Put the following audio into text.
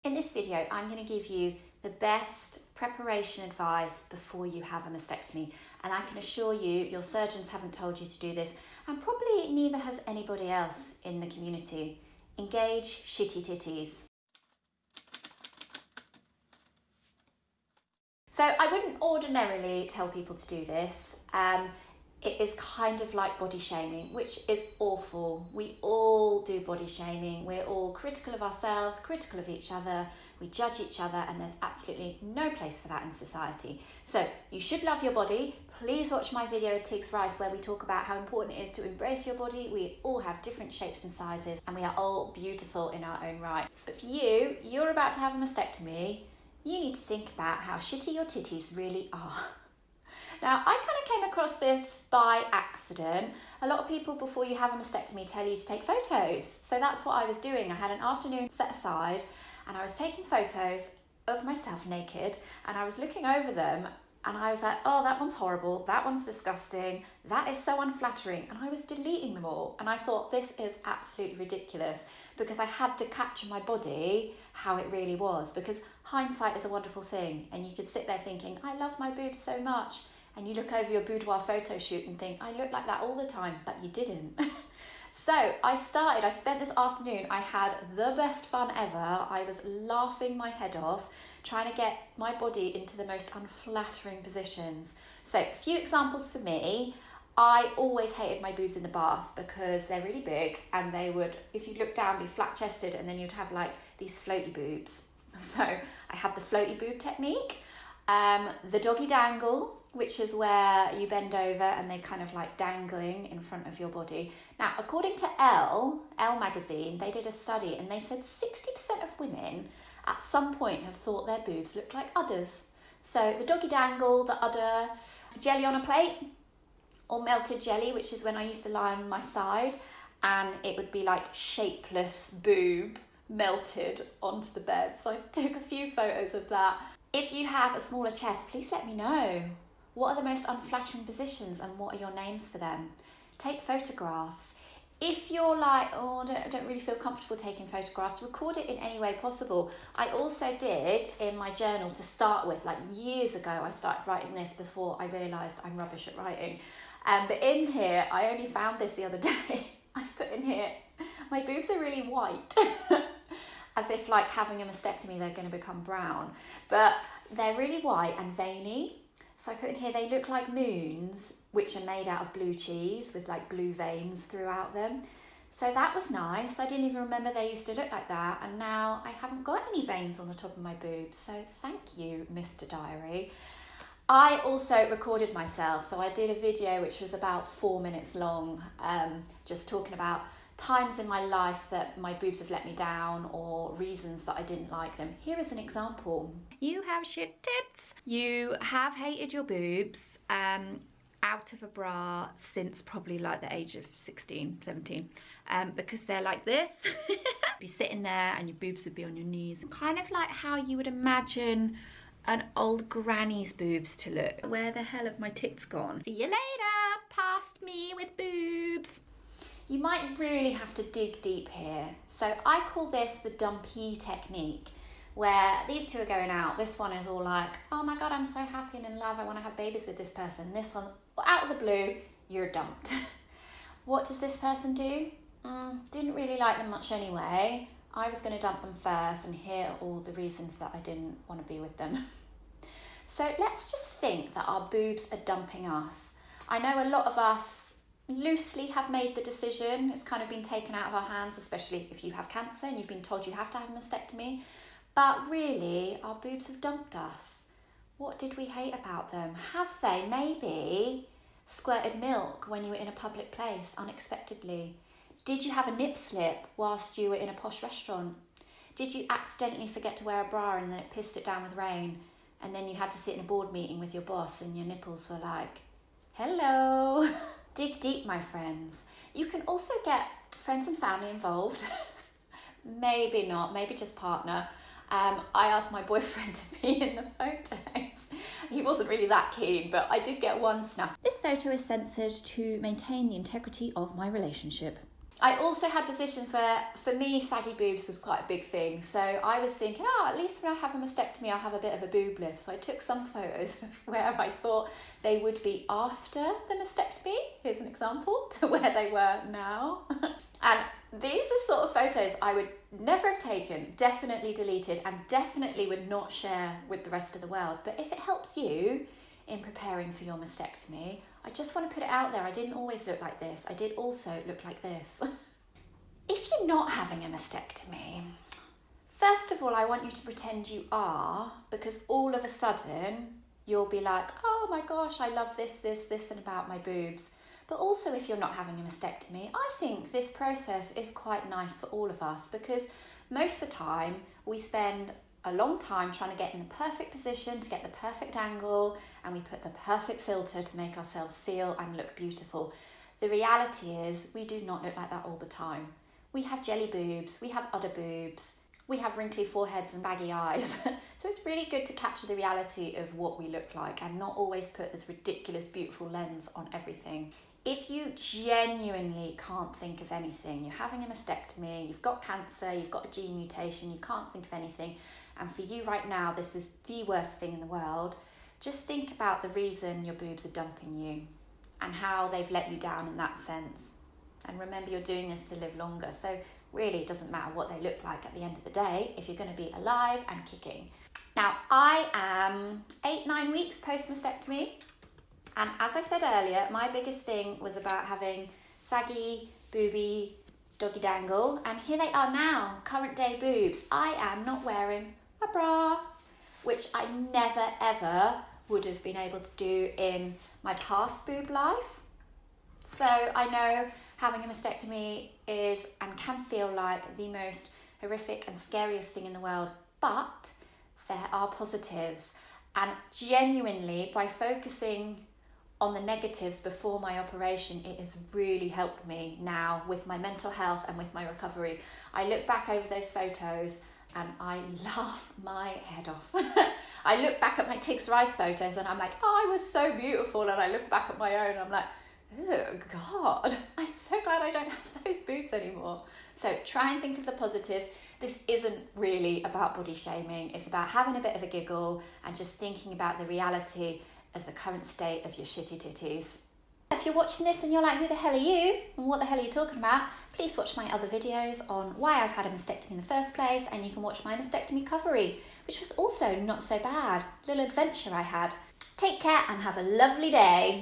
In this video, I'm going to give you the best preparation advice before you have a mastectomy. And I can assure you, your surgeons haven't told you to do this, and probably neither has anybody else in the community. Engage shitty titties. So I wouldn't ordinarily tell people to do this. It is kind of like body shaming, which is awful. We all do body shaming. We're all critical of ourselves, critical of each other. We judge each other, and there's absolutely no place for that in society. So you should love your body. Please watch my video with Tiggs Rice where we talk about how important it is to embrace your body. We all have different shapes and sizes, and we are all beautiful in our own right. But for you, you're about to have a mastectomy. You need to think about how shitty your titties really are. Now, I kind of came across this by accident. A lot of people before you have a mastectomy tell you to take photos. So that's what I was doing. I had an afternoon set aside and I was taking photos of myself naked, and I was looking over them and I was like, oh, that one's horrible, that one's disgusting, that is so unflattering. And I was deleting them all. And I thought, this is absolutely ridiculous, because I had to capture my body how it really was, because hindsight is a wonderful thing. And you could sit there thinking, I love my boobs so much. And you look over your boudoir photo shoot and think, I look like that all the time, but you didn't. So I spent this afternoon, I had the best fun ever. I was laughing my head off, trying to get my body into the most unflattering positions. So a few examples for me. I always hated my boobs in the bath because they're really big, and they would, if you look down, be flat chested, and then you'd have like these floaty boobs. So I had the floaty boob technique, the doggy dangle, which is where you bend over and they're kind of like dangling in front of your body. Now, according to Elle magazine, they did a study and they said 60% of women at some point have thought their boobs looked like udders. So the doggy dangle, the udder, jelly on a plate, or melted jelly, which is when I used to lie on my side and it would be like shapeless boob melted onto the bed. So I took a few photos of that. If you have a smaller chest, please let me know. What are the most unflattering positions and what are your names for them? Take photographs. If you're like, oh, I don't really feel comfortable taking photographs, record it in any way possible. I also did in my journal to start with, like years ago, I started writing this before I realised I'm rubbish at writing. But in here, I only found this the other day. I've put in here, my boobs are really white. As if like having a mastectomy, they're going to become brown. But they're really white and veiny. So I put in here, they look like moons, which are made out of blue cheese with like blue veins throughout them. So that was nice. I didn't even remember they used to look like that. And now I haven't got any veins on the top of my boobs. So thank you, Mr. Diary. I also recorded myself. So I did a video which was about 4 minutes long, just talking about times in my life that my boobs have let me down or reasons that I didn't like them. Here is an example. You have shit tits. You have hated your boobs out of a bra since probably like the age of 16, 17, because they're like this. Be sitting there and your boobs would be on your knees. Kind of like how you would imagine an old granny's boobs to look. Where the hell have my tits gone? See you later, past me with boobs. You might really have to dig deep here. So I call this the dumpy technique, where these two are going out. This one is all like, oh my God, I'm so happy and in love, I want to have babies with this person. And this one, out of the blue, you're dumped. What does this person do? Didn't really like them much anyway. I was going to dump them first, and here are all the reasons that I didn't want to be with them. So let's just think that our boobs are dumping us. I know a lot of us loosely have made the decision. It's kind of been taken out of our hands, especially if you have cancer and you've been told you have to have a mastectomy. But really, our boobs have dumped us. What did we hate about them? Have they maybe squirted milk when you were in a public place unexpectedly? Did you have a nip slip whilst you were in a posh restaurant? Did you accidentally forget to wear a bra and then it pissed it down with rain? And then you had to sit in a board meeting with your boss and your nipples were like, hello. Dig deep, my friends. You can also get friends and family involved. Maybe not, maybe just partner. I asked my boyfriend to be in the photos. He wasn't really that keen, but I did get one snap. This photo is censored to maintain the integrity of my relationship. I also had positions where, for me, saggy boobs was quite a big thing. So I was thinking, at least when I have a mastectomy, I'll have a bit of a boob lift. So I took some photos of where I thought they would be after the mastectomy. Here's an example to where they were now. And these are sort of photos I would never have taken, definitely deleted, and definitely would not share with the rest of the world. But if it helps you in preparing for your mastectomy, I just want to put it out there. I didn't always look like this. I did also look like this. If you're not having a mastectomy, first of all, I want you to pretend you are, because all of a sudden you'll be like, oh my gosh, I love this, and about my boobs. But also, if you're not having a mastectomy, I think this process is quite nice for all of us, because most of the time we spend a long time trying to get in the perfect position, to get the perfect angle, and we put the perfect filter to make ourselves feel and look beautiful. The reality is we do not look like that all the time. We have jelly boobs, we have udder boobs, we have wrinkly foreheads and baggy eyes. So it's really good to capture the reality of what we look like and not always put this ridiculous, beautiful lens on everything. If you genuinely can't think of anything, you're having a mastectomy, you've got cancer, you've got a gene mutation, you can't think of anything, and for you right now, this is the worst thing in the world, just think about the reason your boobs are dumping you and how they've let you down in that sense. And remember, you're doing this to live longer, so really it doesn't matter what they look like at the end of the day if you're going to be alive and kicking. Now, I am 8-9 weeks post-mastectomy. And as I said earlier, my biggest thing was about having saggy, booby, doggy dangle. And here they are now, current day boobs. I am not wearing a bra, which I never ever would have been able to do in my past boob life. So I know having a mastectomy is and can feel like the most horrific and scariest thing in the world, but there are positives. And genuinely, by focusing on the negatives before my operation, it has really helped me now with my mental health and with my recovery. I look back over those photos and I laugh my head off. I look back at my Tiggs Rice photos and I'm like, oh, I was so beautiful. And I look back at my own and I'm like, oh God, I'm so glad I don't have those boobs anymore. So try and think of the positives. This isn't really about body shaming. It's about having a bit of a giggle and just thinking about the reality of the current state of your shitty titties. If you're watching this and you're like, who the hell are you? And what the hell are you talking about? Please watch my other videos on why I've had a mastectomy in the first place, and you can watch my mastectomy recovery, which was also not so bad. Little adventure I had. Take care and have a lovely day.